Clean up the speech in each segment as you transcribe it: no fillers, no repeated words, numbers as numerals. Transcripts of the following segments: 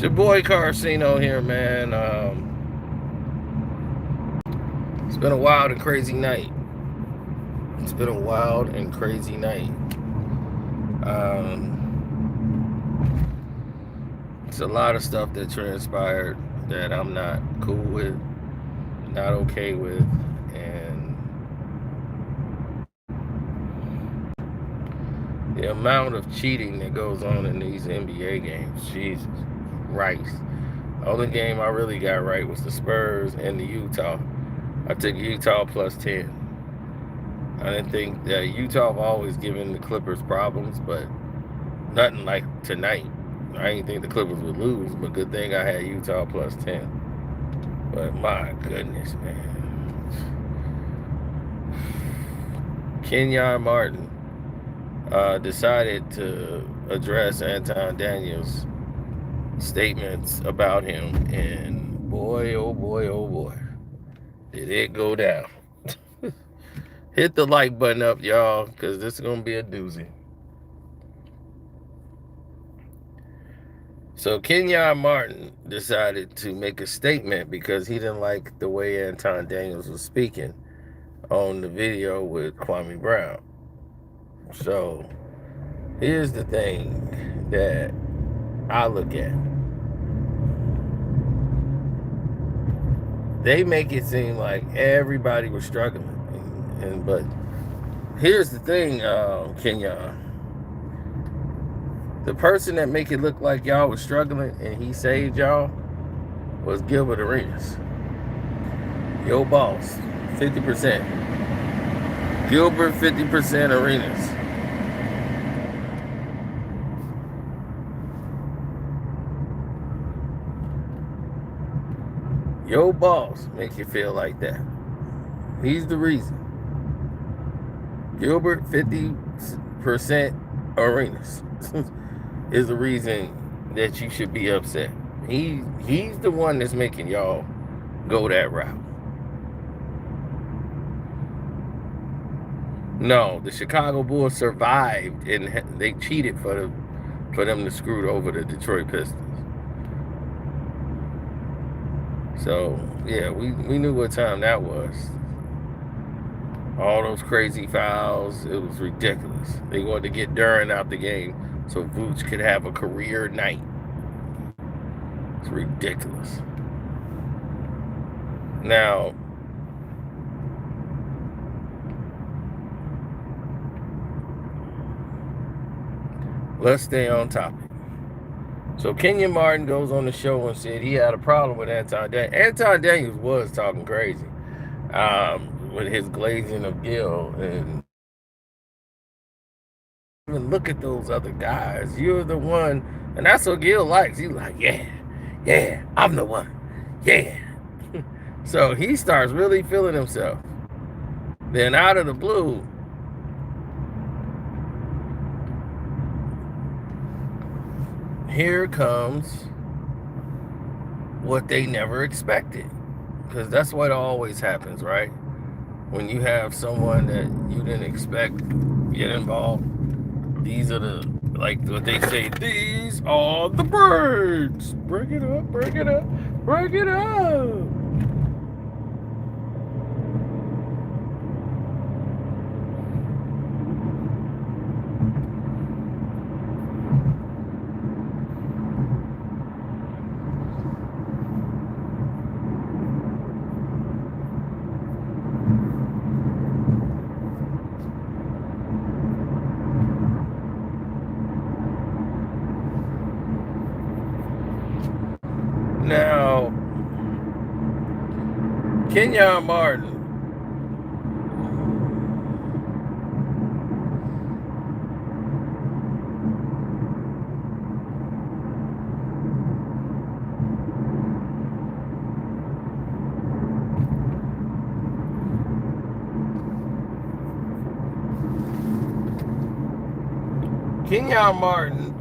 It's your boy Carcino here, man. It's been a wild and crazy night. It's been a wild and crazy night. It's a lot of stuff that transpired that I'm not cool with, not okay with, and the amount of cheating that goes on in these NBA games, Jesus Christ. The only game I really got right was the Spurs and the Utah. I took Utah plus 10. I didn't think that Utah have always given the Clippers problems, but nothing like tonight. I didn't think the Clippers would lose, but good thing I had Utah plus 10. But my goodness, man. Kenyon Martin decided to address Anton Daniels' statements about him, and boy, oh boy, oh boy, did it go down. Hit the like button up, y'all, because this is going to be a doozy. So Kenyon Martin decided to make a statement because he didn't like the way Anton Daniels was speaking on the video with Kwame Brown. So here's the thing that I look at. They make it seem like everybody was struggling. But here's the thing, Kenyon. The person that make it look like y'all was struggling and he saved y'all was Gilbert Arenas. Your boss, 50%. Gilbert, 50% Arenas. Your boss make you feel like that. He's the reason. Gilbert, 50% Arenas is the reason that you should be upset. He's the one that's making y'all go that route. No, the Chicago Bulls survived and they cheated for them to screw over the Detroit Pistons. So yeah, we knew what time that was. All those crazy fouls, it was ridiculous. They wanted to get Duran out the game so Vooch could have a career night. It's ridiculous. Now, let's stay on topic. So Kenyon Martin goes on the show and said he had a problem with Anton Daniels. Anton Daniels was talking crazy with his glazing of Gil, and even look at those other guys. You're the one, and that's what Gil likes. He's like, yeah, I'm the one, yeah. So he starts really feeling himself. Then out of the blue, here comes what they never expected. Because that's what always happens, right? When you have someone that you didn't expect get involved, these are the, like what they say, these are the birds. Break it up, break it up, break it up. Now, Kenyon Martin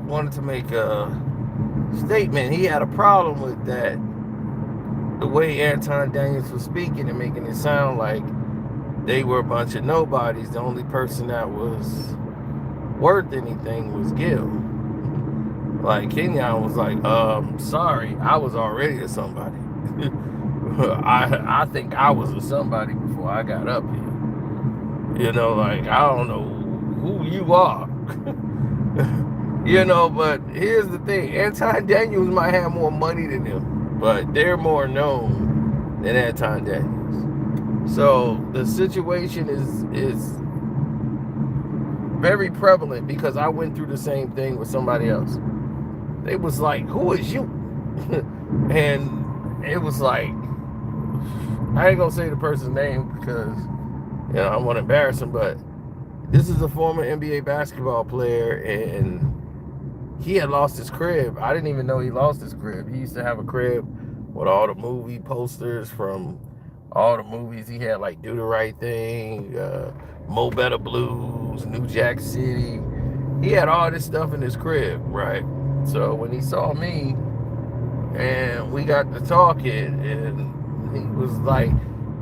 wanted to make a statement. He had a problem with that, the way Anton Daniels was speaking and making it sound like they were a bunch of nobodies. The only person that was worth anything was Gil. Like Kenyon was like, sorry, I was already a somebody. I think I was a somebody before I got up here. You know, like I don't know who you are. You know, but here's the thing: Anton Daniels might have more money than him, but they're more known than Anton Daniels. So the situation is very prevalent because I went through the same thing with somebody else. They was like, "Who is you?" And it was like, I ain't gonna say the person's name because I want to embarrass him, but this is a former NBA basketball player, and he had lost his crib. I didn't even know he lost his crib. He used to have a crib with all the movie posters from all the movies. He had like Do the Right Thing, Mo Better Blues, New Jack City. He had all this stuff in his crib, right? So when he saw me and we got to talking, and he was like,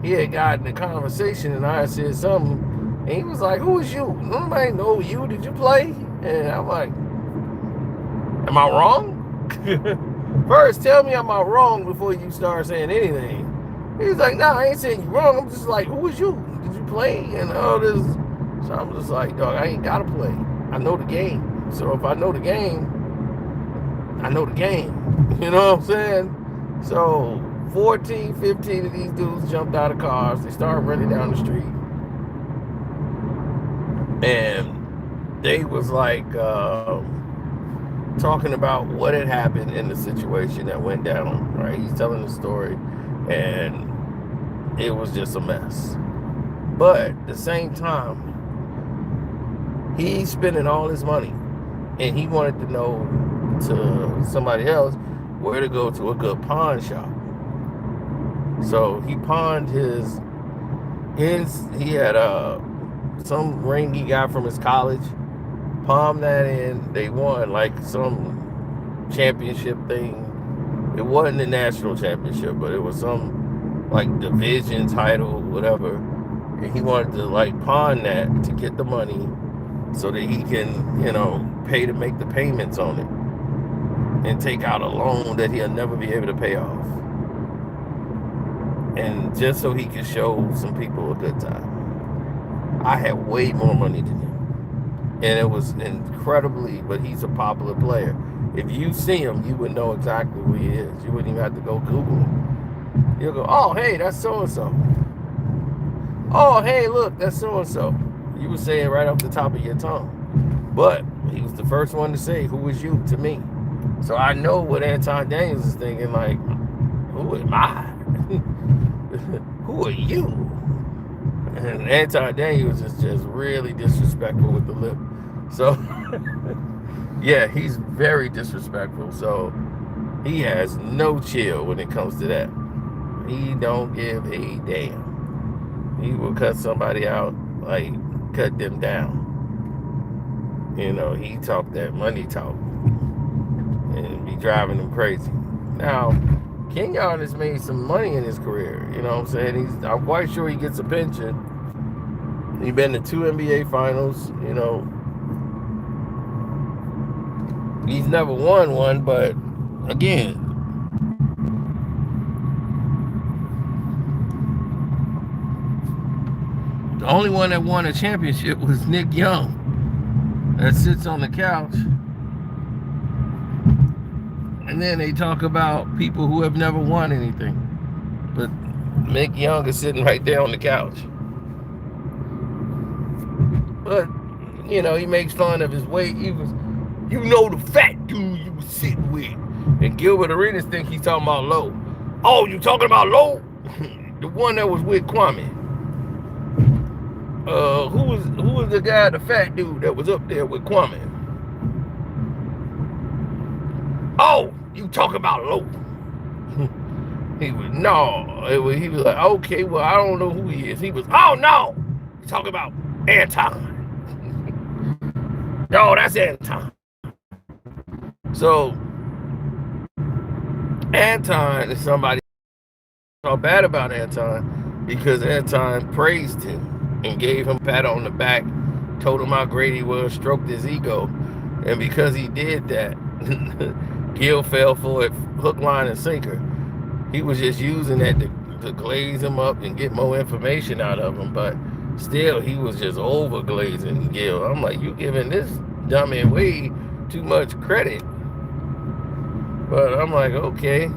he had gotten a conversation, and I said something, and he was like, "Who is you? Nobody know you. Did you play?" And I'm like, "Am I wrong?" First, tell me am I wrong before you start saying anything. He's like, "Nah, I ain't saying you wrong. I'm just like, who is you? Did you play?" And all this. So I'm just like, dog, I ain't gotta play. I know the game. So if I know the game, I know the game. You know what I'm saying? So 14, 15 of these dudes jumped out of cars. They started running down the street. And they was like talking about what had happened in the situation that went down, right? He's telling the story, and it was just a mess. But at the same time, he's spending all his money, and he wanted to know to somebody else where to go to a good pawn shop. So he pawned his he had some ring he got from his college, palmed that in. They won like some championship thing. It wasn't the national championship, but it was some like division title, whatever. And he wanted to like pawn that to get the money so that he can, pay to make the payments on it and take out a loan that he'll never be able to pay off. And just so he could show some people a good time. I had way more money than him. And it was incredibly, but he's a popular player. If you see him, you would know exactly who he is. You wouldn't even have to go Google him. You'll go, "Oh, hey, that's so-and-so. Oh, hey, look, that's so-and-so." You would say it right off the top of your tongue. But he was the first one to say, "Who is you?" to me. So I know what Anton Daniels is thinking, like, who am I? Who are you? And Anton Daniels is just really disrespectful with the lip. So, yeah, he's very disrespectful. So, he has no chill when it comes to that. He don't give a damn. He will cut somebody out, like, cut them down. He talk that money talk and be driving them crazy. Now, Kenyon has made some money in his career. You know what I'm saying? I'm quite sure he gets a pension. He's been to 2 NBA finals. He's never won one, but again, the only one that won a championship was Nick Young, that sits on the couch. And then they talk about people who have never won anything. But Nick Young is sitting right there on the couch. But, he makes fun of his weight. He was, the fat dude you was sitting with. And Gilbert Arenas think he's talking about Low. "Oh, you talking about Low?" The one that was with Kwame. Who was the guy, the fat dude that was up there with Kwame? "Oh, you talking about Low?" He was like, "Okay, well, I don't know who he is." He was, "Oh no, you talking about Anton." "No, that's Anton." So Anton is somebody talk bad about Anton because Anton praised him and gave him a pat on the back, told him how great he was, stroked his ego. And because he did that, Gil fell for it hook, line, and sinker. He was just using that to glaze him up and get more information out of him, but still, he was just over glazing Gil. I'm like, you giving this dummy way too much credit. But I'm like, okay.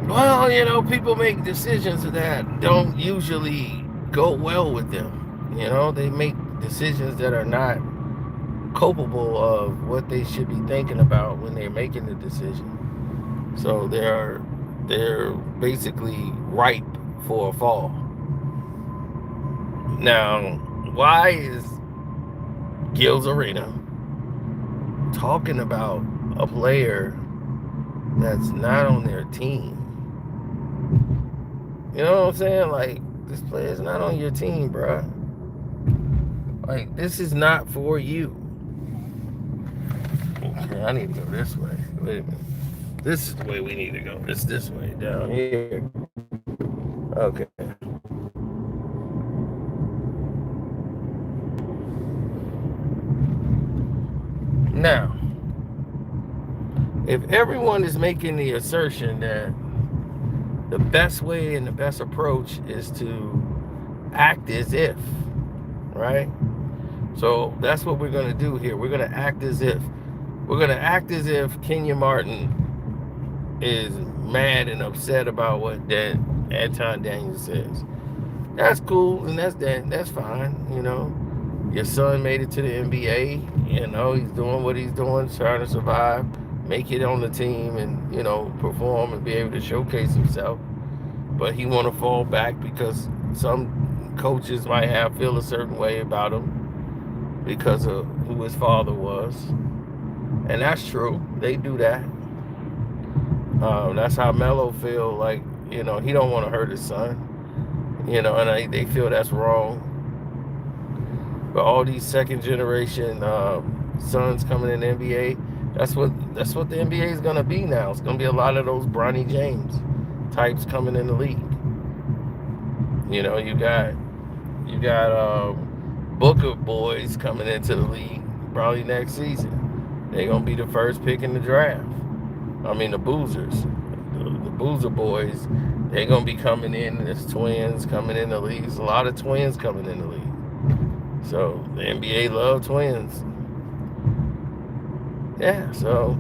Well, people make decisions that don't usually go well with them. They make decisions that are not culpable of what they should be thinking about when they're making the decision. So they're basically ripe for a fall. Now, why is Gil's Arena talking about a player that's not on their team? You know what I'm saying? Like, this player's not on your team, bruh. Like, this is not for you. Okay, I need to go this way. Wait a minute. This is the way we need to go. It's this way, down here. Okay. Now, if everyone is making the assertion that the best way and the best approach is to act as if, right? So that's what we're going to do here. We're going to act as if. We're going to act as if Kenyon Martin is mad and upset about what Anton Daniels says. That's cool, and that's fine, Your son made it to the NBA, he's doing what he's doing, trying to survive, make it on the team, and, perform and be able to showcase himself. But he want to fall back because some coaches might feel a certain way about him because of who his father was. And that's true. They do that. That's how Melo feel, like, he don't want to hurt his son. And they feel that's wrong. But all these second generation sons coming in the NBA, that's what the NBA is gonna be now. It's gonna be a lot of those Bronny James types coming in the league. You got Booker boys coming into the league probably next season. They're gonna be the first pick in the draft. I mean, the Boozers, the Boozer boys, they're gonna be coming in. There's twins coming in the league. There's a lot of twins coming in the league. So the NBA love twins. Yeah, so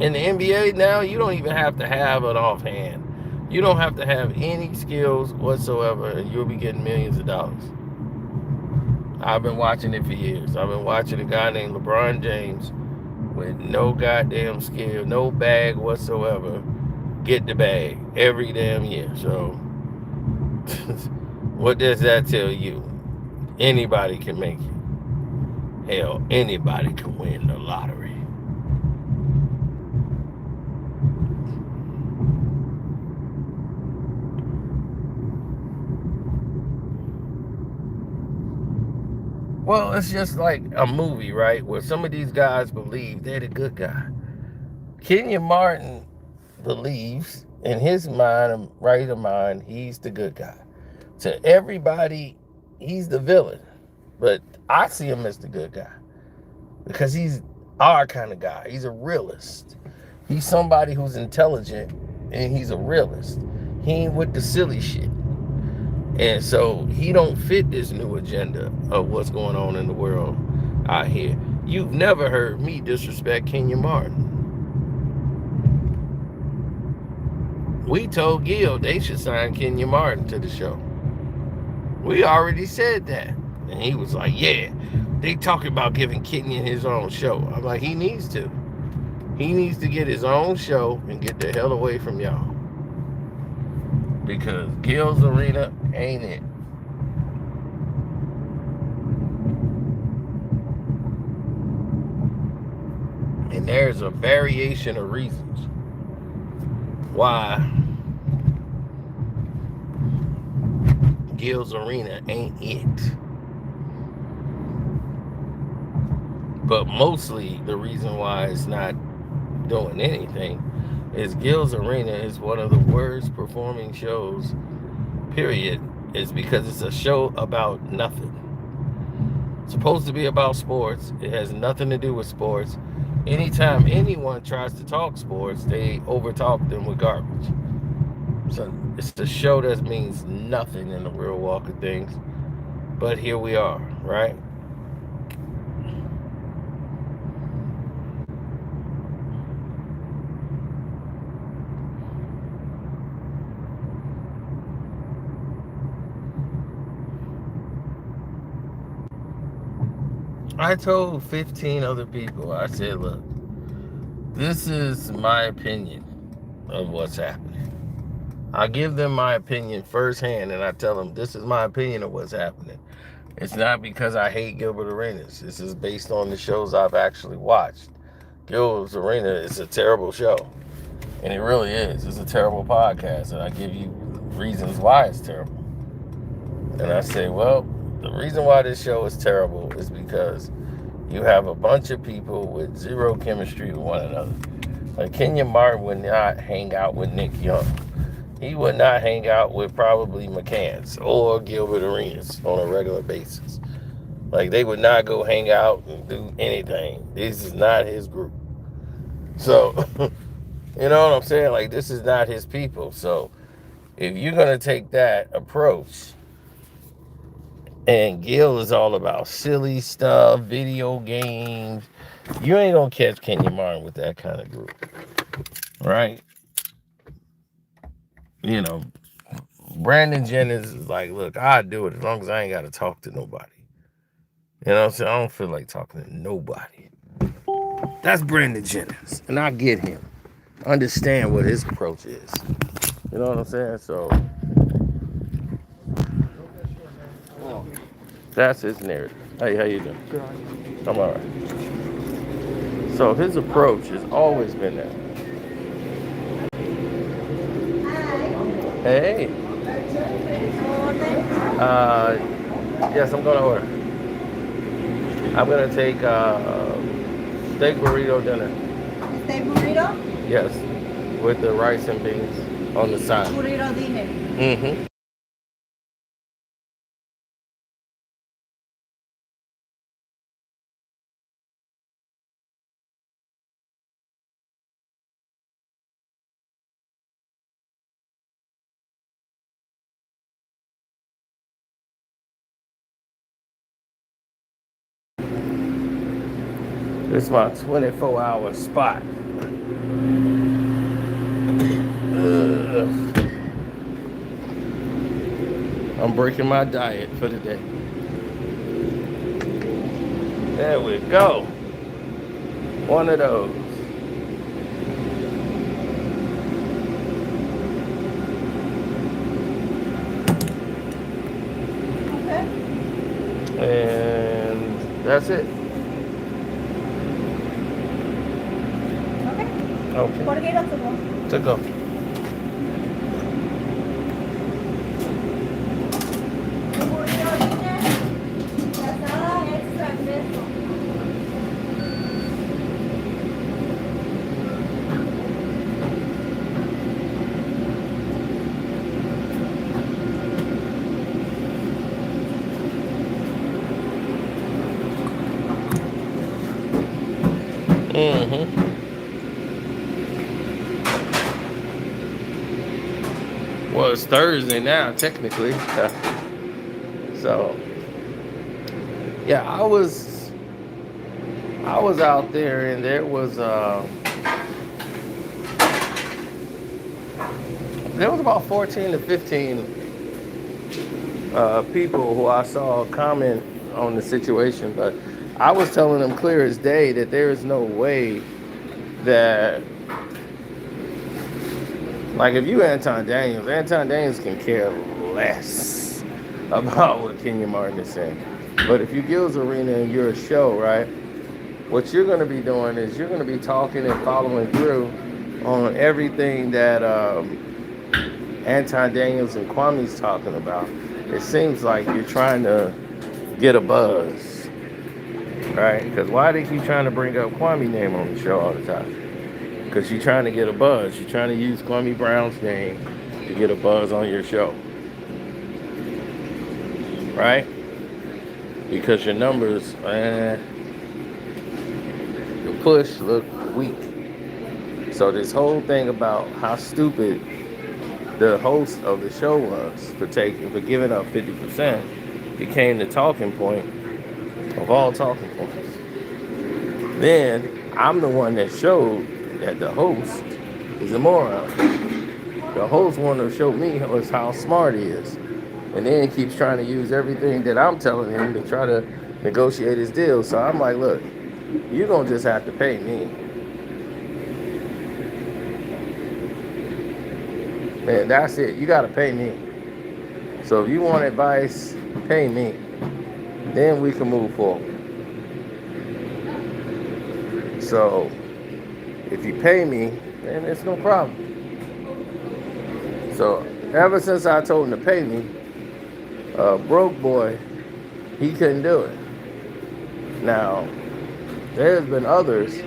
in the NBA now, you don't even have to have an offhand. You don't have to have any skills whatsoever, and you'll be getting millions of dollars. I've been watching it for years. I've been watching a guy named LeBron James with no goddamn skill, no bag whatsoever, get the bag every damn year. So what does that tell you? Anybody can make it. Hell, anybody can win the lottery. Well, it's just like a movie, right? Where some of these guys believe they're the good guy. Kenyon Martin believes in his mind, right of mind, he's the good guy. To everybody, he's the villain. But I see him as the good guy because he's our kind of guy. He's a realist. He's somebody who's intelligent and he's a realist. He ain't with the silly shit. And so he don't fit this new agenda of what's going on in the world out here. You've never heard me disrespect Kenyon Martin. We told Gil they should sign Kenyon Martin to the show. We already said that. And he was like, yeah, they talking about giving Kenyon his own show. I'm like, he needs to. He needs to get his own show and get the hell away from y'all. Because Gil's Arena ain't it. And there's a variation of reasons why Gil's Arena ain't it. But mostly the reason why it's not doing anything is Gil's Arena is one of the worst performing shows, period, is because it's a show about nothing. It's supposed to be about sports. It has nothing to do with sports. Anytime anyone tries to talk sports, they overtalk them with garbage. So it's a show that means nothing in the real walk of things. But here we are, right? I told 15 other people, I said, look, this is my opinion of what's happening. I give them my opinion firsthand, and I tell them, this is my opinion of what's happening. It's not because I hate Gilbert Arenas. This is based on the shows I've actually watched. Gilbert's Arena is a terrible show. And it really is. It's a terrible podcast. And I give you reasons why it's terrible. And I say, well, the reason why this show is terrible is because you have a bunch of people with zero chemistry with one another. Like Kenyon Martin would not hang out with Nick Young. He would not hang out with probably McCants or Gilbert Arenas on a regular basis. Like they would not go hang out and do anything. This is not his group. So, you know what I'm saying? Like this is not his people. So if you're going to take that approach, and Gil is all about silly stuff, video games, you ain't going to catch Kenyon Martin with that kind of group. Right? You know, Brandon Jennings is like, look, I'll do it as long as I ain't got to talk to nobody. You know what I'm saying? I don't feel like talking to nobody. That's Brandon Jennings. And I get him. Understand what his approach is. You know what I'm saying? So that's his narrative. Hey, how you doing? Good. I'm all right. So his approach has always been that. Hey. Yes, I'm going to order. I'm going to take steak burrito dinner. Steak burrito? Yes, with the rice and beans on the side. Burrito dinner. Mm-hmm. It's my 24-hour spot. I'm breaking my diet for the day. There we go. One of those. Okay. And that's it. Okay. Burrito to go. To go. Burrito dinner. Casada extra queso. Mm-hmm. Well, it's Thursday now, technically. So, yeah, I was out there, and there was about 14 to 15 people who I saw comment on the situation, but I was telling them clear as day that there is no way that, like, if you Anton Daniels can care less about what Kenyon Martin is saying. But if you Gil's Arena and you're a show, right, what you're going to be doing is you're going to be talking and following through on everything that Anton Daniels and Kwame's talking about. It seems like you're trying to get a buzz. right? Because why they keep trying to bring up Kwame name on the show all the time? Because you're trying to get a buzz. You're trying to use Kwame Brown's name to get a buzz on your show, right? Because your numbers, your push look weak. So this whole thing about how stupid the host of the show was for giving up 50% became the talking point of all talking points. Then I'm the one that showed that the host is a moron. The host wanted to show me was how smart he is, and then he keeps trying to use everything that I'm telling him to try to negotiate his deal. So I'm like, look, you're gonna just have to pay me. Man, that's it. You gotta pay me. So if you want advice, pay me. Then we can move forward. So if you pay me, then it's no problem. So ever since I told him to pay me, broke boy, he couldn't do it. Now, there's been others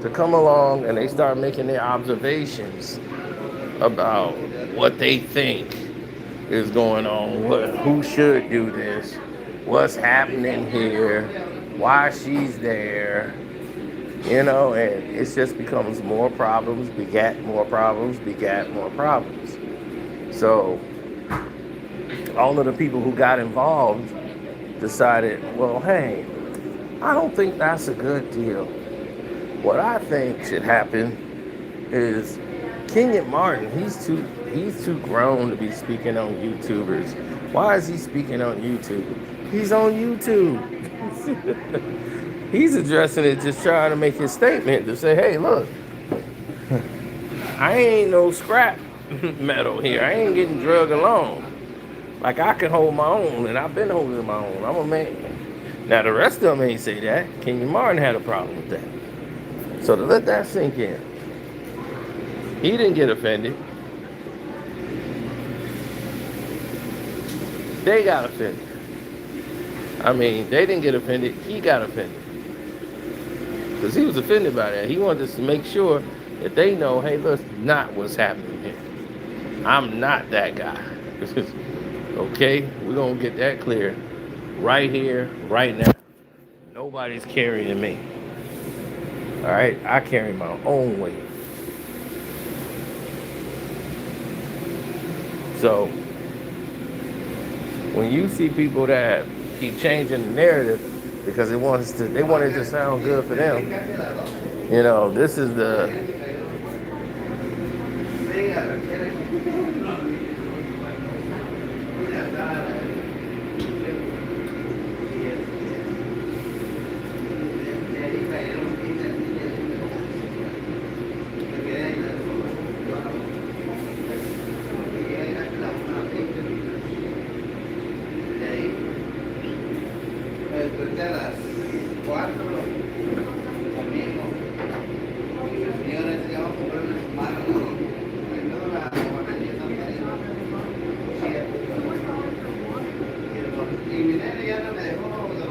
to come along and they start making their observations about what they think is going on, who should do this, what's happening here, why she's there, and it just becomes more problems, begat more problems, begat more problems. So all of the people who got involved decided, well, hey, I don't think that's a good deal. What I think should happen is Kenyon Martin, he's too grown to be speaking on YouTubers. Why is he speaking on YouTube? He's on YouTube. He's addressing it, just trying to make his statement to say, hey, look, I ain't no scrap metal here. I ain't getting drug along. Like, I can hold my own, and I've been holding my own. I'm a man. Now, the rest of them ain't say that. Kenyon Martin had a problem with that. So to let that sink in, he didn't get offended. They got offended. I mean, they didn't get offended. He got offended. Because he was offended by that. He wanted us to make sure that they know, hey, look, not what's happening here. I'm not that guy. Okay? We're going to get that clear right here, right now. Nobody's carrying me. All right? I carry my own weight. So, when you see people that keep changing the narrative because they want it to sound good for them, this is the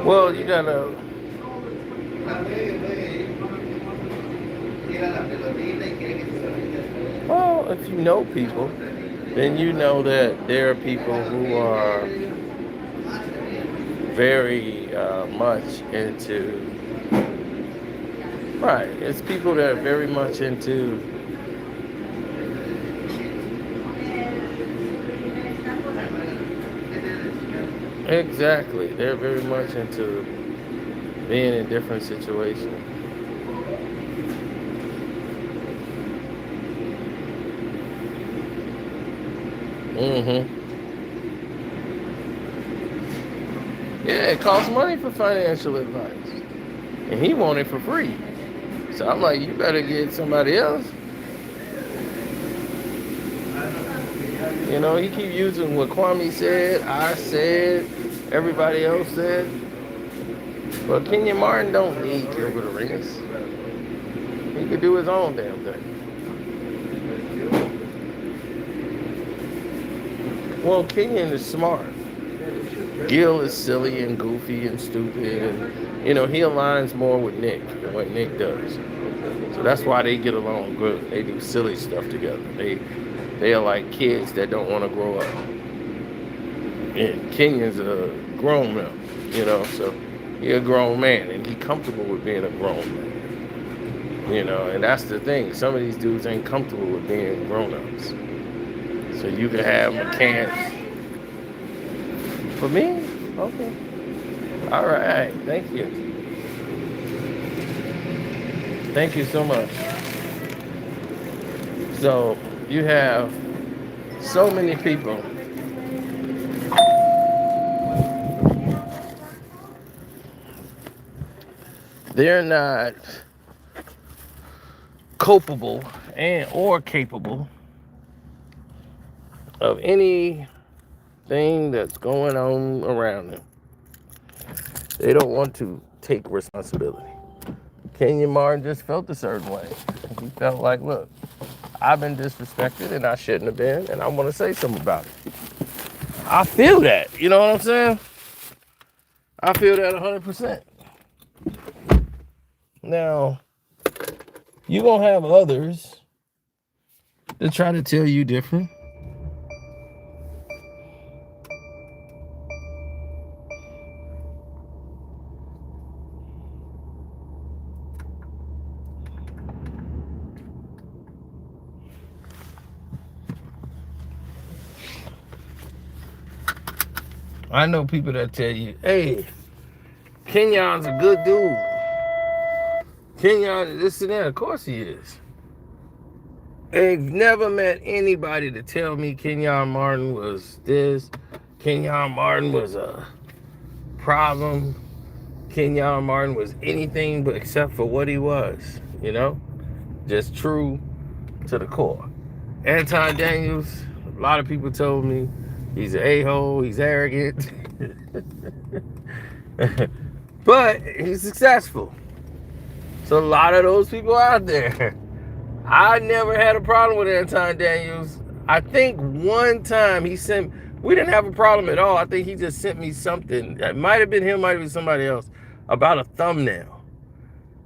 well, you gotta. Well, if you know people, then you know that there are people who are very much into. Right, it's people that are very much into. Exactly. They're very much into being in different situations. Yeah, it costs money for financial advice. And he wanted it for free. So I'm like, you better get somebody else. He keep using what Kwame said, I said, everybody else said. But Kenyon Martin don't need Gilbert Arenas. He could do his own damn thing. Well, Kenyon is smart. Gil is silly and goofy and stupid and You know, he aligns more with Nick than what Nick does. So that's why they get along good. They do silly stuff together. They are like kids that don't want to grow up. And Kenyon's a grown man, you know, so he's a grown man and he's comfortable with being a grown man. You know, and that's the thing. Some of these dudes ain't comfortable with being grown-ups. So you can have mechanics. For me? Okay. All right. Thank you. Thank you so much. So you have so many people. They're not culpable and or capable of anything that's going on around them. They don't want to take responsibility. Kenyon Martin just felt a certain way. He felt like, look, I've been disrespected and I shouldn't have been, and I want to say something about it. I feel that. You know what I'm saying? I feel that 100%. Now, you're going to have others that try to tell you different. I know people that tell you, hey, Kenyon's a good dude. Kenyon, this and that. Of course he is. I've never met anybody to tell me Kenyon Martin was this. Kenyon Martin was a problem. Kenyon Martin was anything but except for what he was, you know? Just true to the core. Anton Daniels, a lot of people told me he's an a-hole, he's arrogant. But he's successful. So a lot of those people out there. I never had a problem with Anton Daniels. I think one time we didn't have a problem at all. I think he just sent me something. It might have been him, might have been somebody else, about a thumbnail.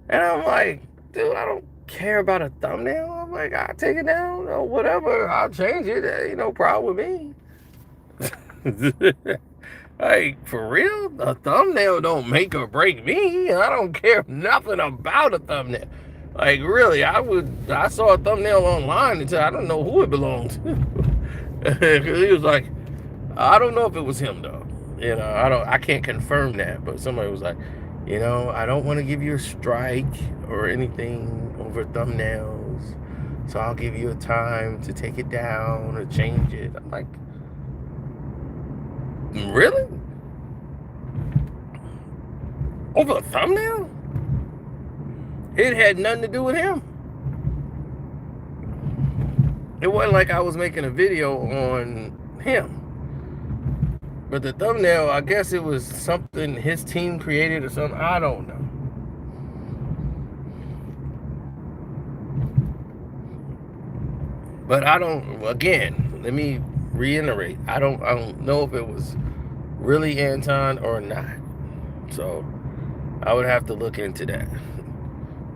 And I'm like, dude, I don't care about a thumbnail. I'm like, I'll take it down or whatever. I'll change it. There ain't no problem with me. Like, for real? A thumbnail don't make or break me. I don't care nothing about a thumbnail. Like, really, I saw a thumbnail online and said, I don't know who it belonged to. He was like, I don't know if it was him though. You know, I can't confirm that, but somebody was like, you know, I don't want to give you a strike or anything over thumbnails, so I'll give you a time to take it down or change it. I'm like, really? Over a thumbnail? It had nothing to do with him. It wasn't like I was making a video on him. But the thumbnail, I guess it was something his team created or something. I don't know. But I don't, again, let me reiterate. I don't know if it was really Anton or not. So I would have to look into that.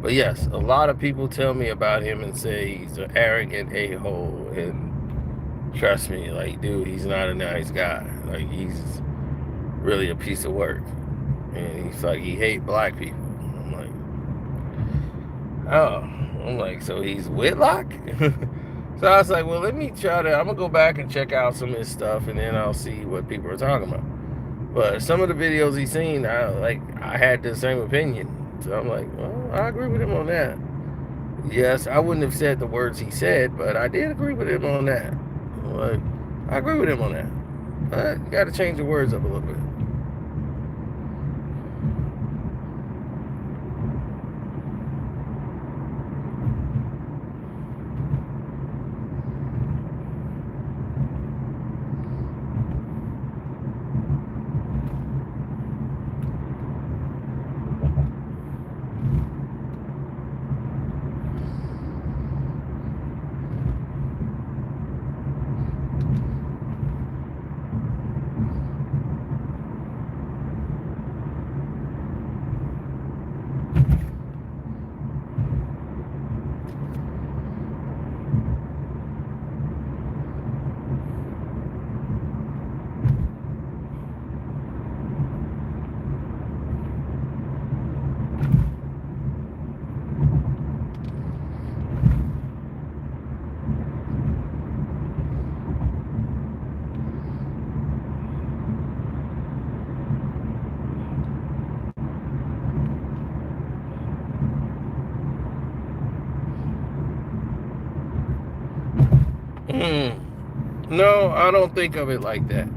But yes, a lot of people tell me about him and say he's an arrogant a-hole. And trust me, like, dude, he's not a nice guy. Like, he's really a piece of work. And he's like, he hates black people. I'm like, oh. I'm like, so he's Whitlock? So I was like, well, let me try to, I'm going to go back and check out some of his stuff, and then I'll see what people are talking about. But some of the videos he's seen, I had the same opinion. So I'm like, well, I agree with him on that. Yes, I wouldn't have said the words he said, but I did agree with him on that. Like, I agree with him on that. But you got to change the words up a little bit. No, I don't think of it like that.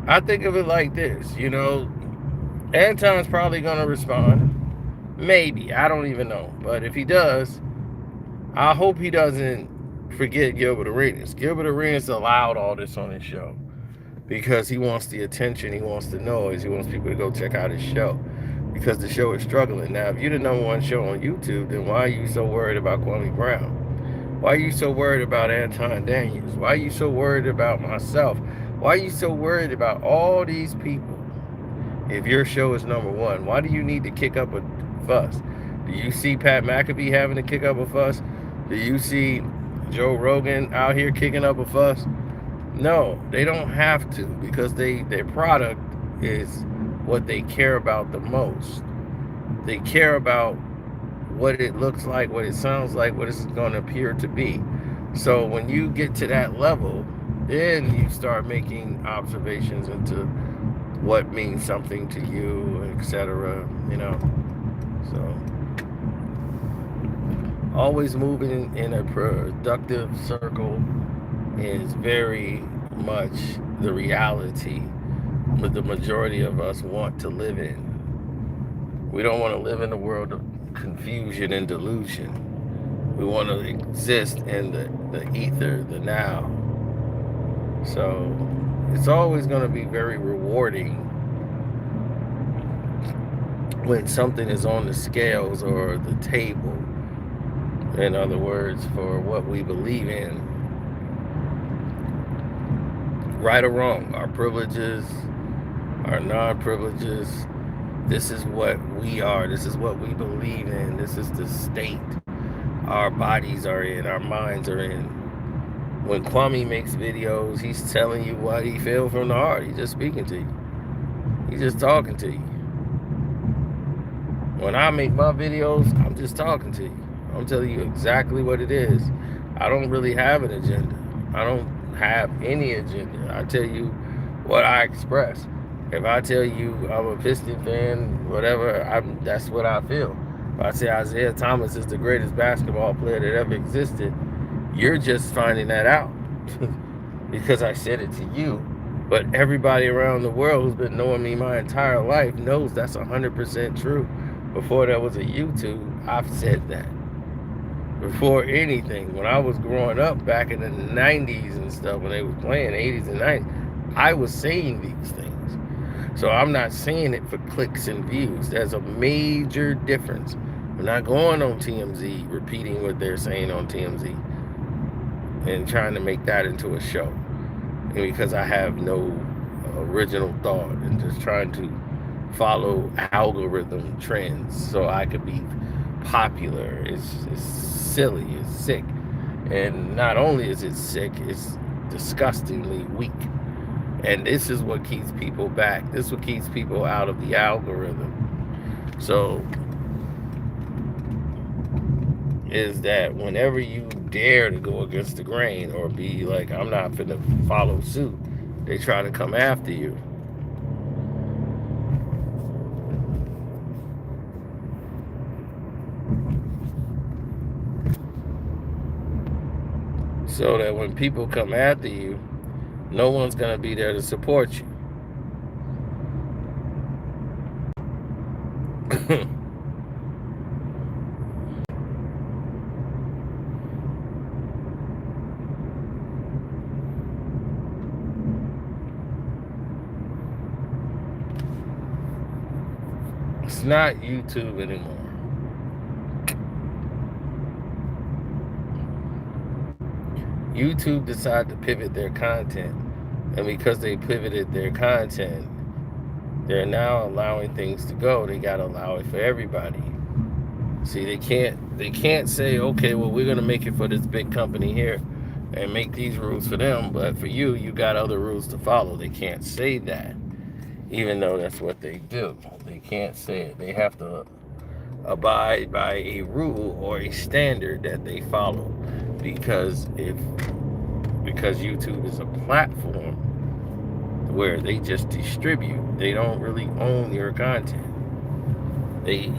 I think of it like this, Anton's probably going to respond. Maybe. I don't even know. But if he does, I hope he doesn't forget Gilbert Arenas. Gilbert Arenas allowed all this on his show because he wants the attention, he wants the noise, he wants people to go check out his show because the show is struggling. Now, if you're the number one show on YouTube, then why are you so worried about Kwame Brown? Why are you so worried about Anton Daniels? Why are you so worried about myself? Why are you so worried about all these people? If your show is number one, why do you need to kick up a fuss? Do you see Pat McAfee having to kick up a fuss? Do you see Joe Rogan out here kicking up a fuss? No, they don't have to because their product is what they care about the most. They care about what it looks like, what it sounds like, what it's going to appear to be. So when you get to that level, then you start making observations into what means something to you, etc. So always moving in a productive circle is very much the reality that the majority of us want to live in. We don't want to live in a world of confusion and delusion. We want to exist in the ether, the now. So it's always going to be very rewarding when something is on the scales or the table. In other words, for what we believe in, right or wrong, our privileges, our non-privileges, this is what we are, this is what we believe in, this is the state our bodies are in, our minds are in. When Kwame makes videos, he's telling you what he feels from the heart. He's just speaking to you. He's just talking to you. When I make my videos, I'm just talking to you. I'm telling you exactly what it is. I don't really have an agenda. I don't have any agenda. I tell you what I express. If I tell you I'm a Piston fan, whatever, that's what I feel. If I say Isaiah Thomas is the greatest basketball player that ever existed, you're just finding that out because I said it to you. But everybody around the world who's been knowing me my entire life knows that's 100% true. Before there was a YouTube, I've said that. Before anything, when I was growing up back in the 90s and stuff, when they were playing 80s and 90s, I was saying these things. So I'm not saying it for clicks and views. There's a major difference. I'm not going on TMZ, repeating what they're saying on TMZ and trying to make that into a show. And because I have no original thought and just trying to follow algorithm trends so I could be popular. It's silly, it's sick. And not only is it sick, it's disgustingly weak. And this is what keeps people back. This is what keeps people out of the algorithm. So is that whenever you dare to go against the grain or be like, I'm not finna follow suit, they try to come after you. So that when people come after you, no one's going to be there to support you. It's not YouTube anymore. YouTube decided to pivot their content, and because they pivoted their content, they're now allowing things to go. They got to allow it for everybody. See, they can't say, okay, well, we're going to make it for this big company here and make these rules for them, but for you, you got other rules to follow. They can't say that, even though that's what they do. They can't say it. They have to abide by a rule or a standard that they follow, because YouTube is a platform where they just distribute. They don't really own your content.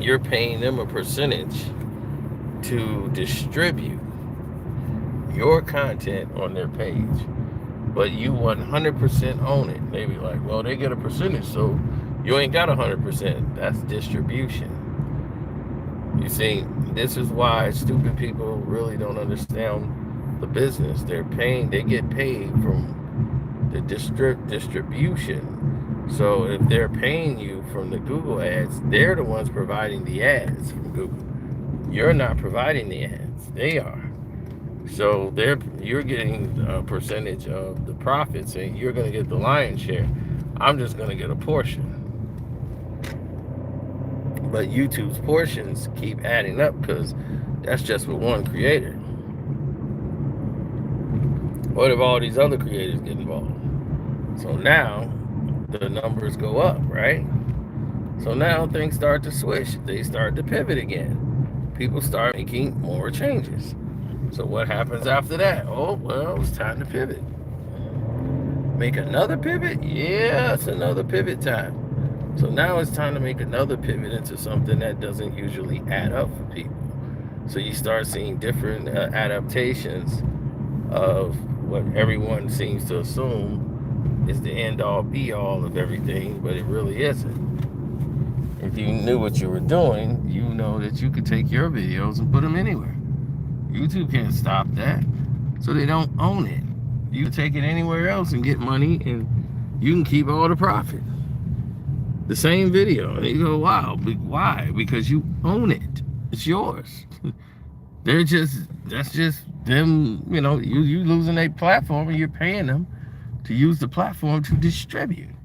You're paying them a percentage to distribute, your content on their page, but you 100% own it. They be like, well, they get a percentage, so you ain't got 100%. That's distribution. You see, this is why stupid people really don't understand the business. They get paid from the distribution. So if they're paying you from the Google ads, they're the ones providing the ads from Google. You're not providing the ads, they are. So you're getting a percentage of the profits, and you're going to get the lion's share. I'm just going to get a portion. But YouTube's portions keep adding up because that's just with one creator. What if all these other creators get involved? So now the numbers go up, right? So now things start to switch. They start to pivot again. People start making more changes. So what happens after that? Oh, well, it's time to pivot. Make another pivot? Yeah, it's another pivot time. So now it's time to make another pivot into something that doesn't usually add up for people. So you start seeing different adaptations of what everyone seems to assume is the end-all be-all of everything, but it really isn't. If you knew what you were doing, you know that you could take your videos and put them anywhere. YouTube can't stop that, so they don't own it. You can take it anywhere else and get money, and you can keep all the profit. The same video, and you go, wow, why? Because you own it. It's yours. That's just them, you losing a platform, and you're paying them to use the platform to distribute.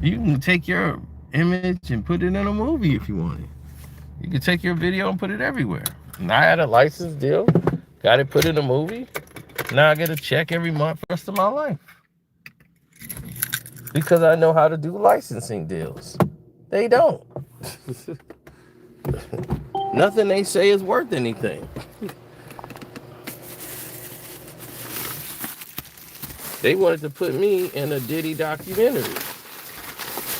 You can take your image and put it in a movie if you want it. You can take your video and put it everywhere. And I had a license deal, got it put in a movie. Now I get a check every month for the rest of my life. Because I know how to do licensing deals. They don't. Nothing they say is worth anything. They wanted to put me in a Diddy documentary.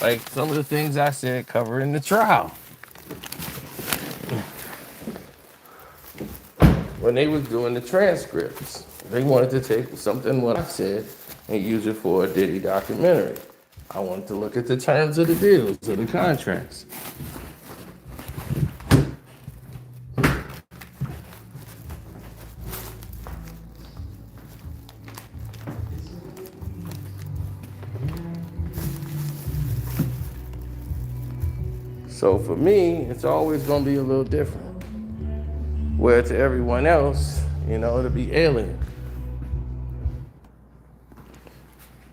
Like some of the things I said covering the trial. When they was doing the transcripts, they wanted to take something what I said and use it for a Diddy documentary. I wanted to look at the terms of the deals, of the contracts. So for me, it's always going to be a little different. Where to everyone else, it'll be alien.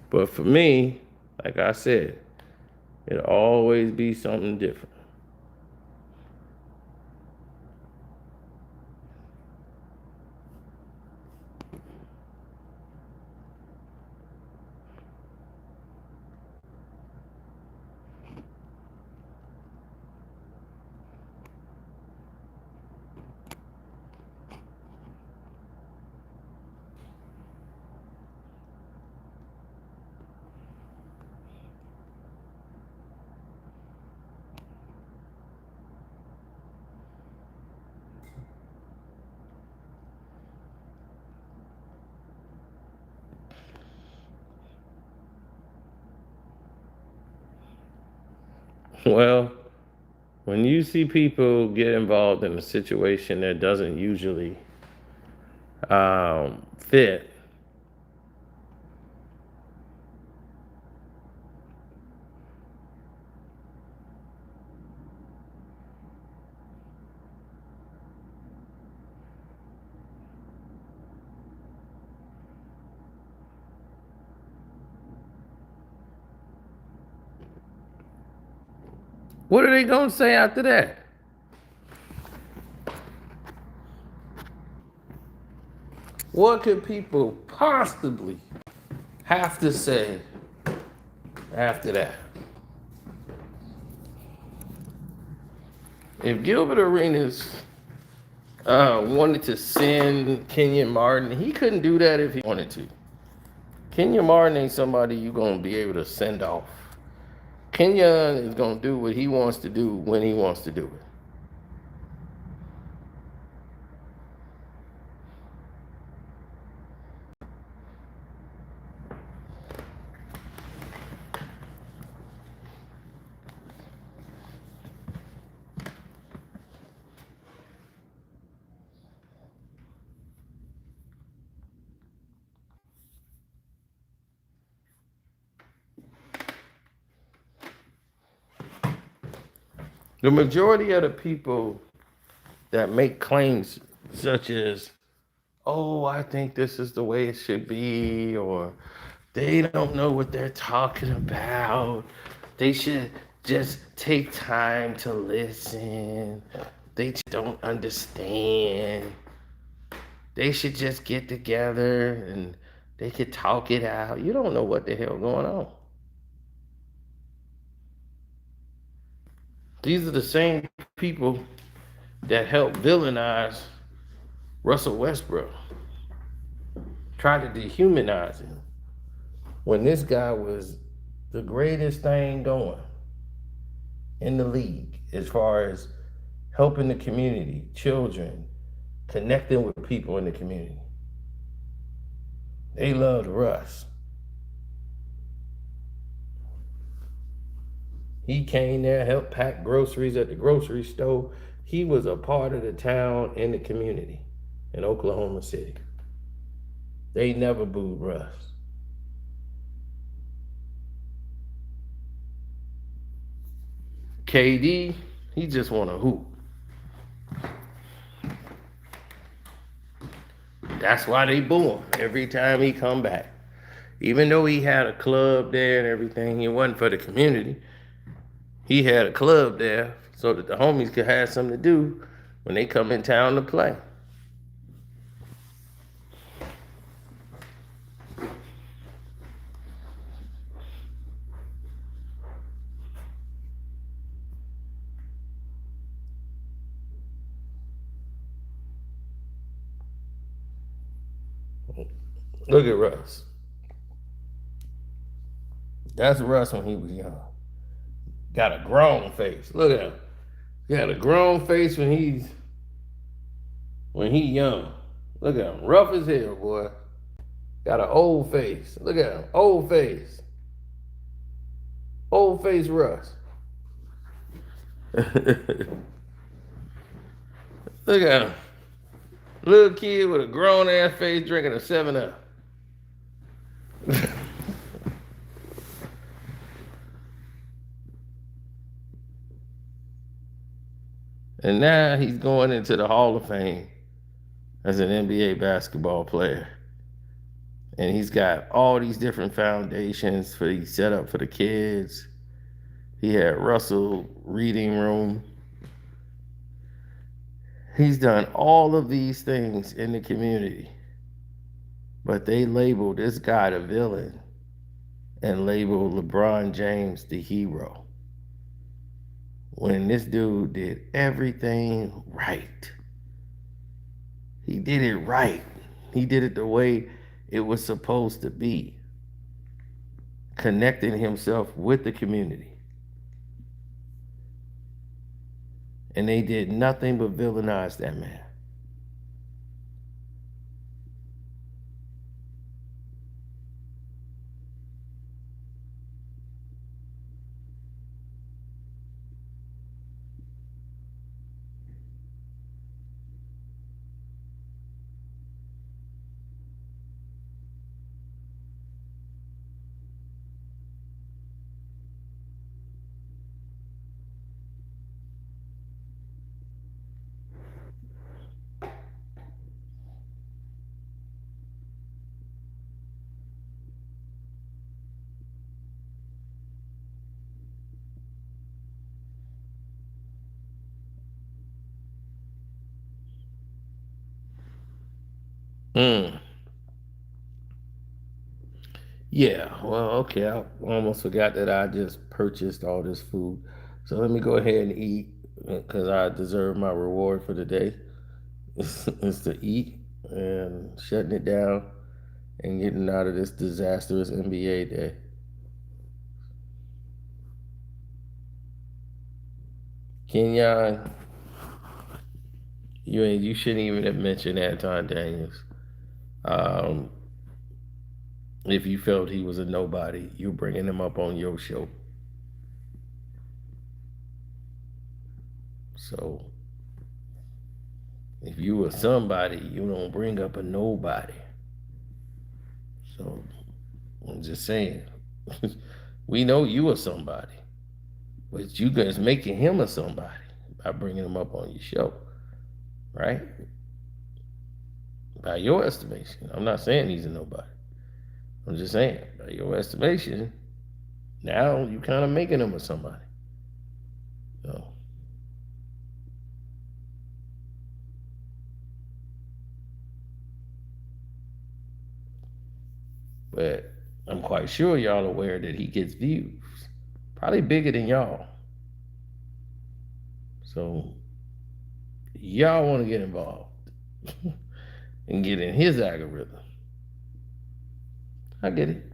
But for me, like I said, it'll always be something different. Well, when you see people get involved in a situation that doesn't usually fit, what are they going to say after that? What could people possibly have to say after that? If Gilbert Arenas wanted to send Kenyon Martin, he couldn't do that if he wanted to. Kenyon Martin ain't somebody you're going to be able to send off. Kenyon is going to do what he wants to do when he wants to do it. The majority of the people that make claims such as, oh, I think this is the way it should be, or they don't know what they're talking about. They should just take time to listen. They don't understand. They should just get together and they could talk it out. You don't know what the hell going on. These are the same people that helped villainize Russell Westbrook, try to dehumanize him when this guy was the greatest thing going in the league as far as helping the community, children, connecting with people in the community. They loved Russ. He came there, helped pack groceries at the grocery store. He was a part of the town and the community in Oklahoma City. They never booed Russ. KD, he just want to hoop. That's why they boo him every time he come back. Even though he had a club there and everything, it wasn't for the community. He had a club there so that the homies could have something to do when they come in town to play. Look at Russ. That's Russ when he was young. Got a grown face. Look at him. Got a grown face when he young. Look at him. Rough as hell, boy. Got an old face. Look at him. Old face. Old face Russ. Look at him. Little kid with a grown ass face drinking a 7-Up. And now he's going into the Hall of Fame as an NBA basketball player. And he's got all these different foundations for he set up for the kids. He had Russell Reading Room. He's done all of these things in the community. But they labeled this guy the villain and labeled LeBron James the hero, when this dude did everything right. He did it right. He did it the way it was supposed to be, connecting himself with the community. And they did nothing but villainize that man. Mm. Yeah, well, okay. I almost forgot that I just purchased all this food. So let me go ahead and eat because I deserve my reward for the day. Is to eat and shutting it down and getting out of this disastrous NBA day. Kenyon, you shouldn't even have mentioned Anton Daniels. Um, if you felt he was a nobody, you bringing him up on your show. So if you were somebody, you don't bring up a nobody. So I'm just saying, we know you are somebody, But you guys making him a somebody by bringing him up on your show, right? By your estimation. I'm not saying he's a nobody. I'm just saying, by your estimation, now you kind of making him a somebody. So, but I'm quite sure y'all aware that he gets views, probably bigger than y'all. So y'all want to get involved and get in his algorithm. I get it.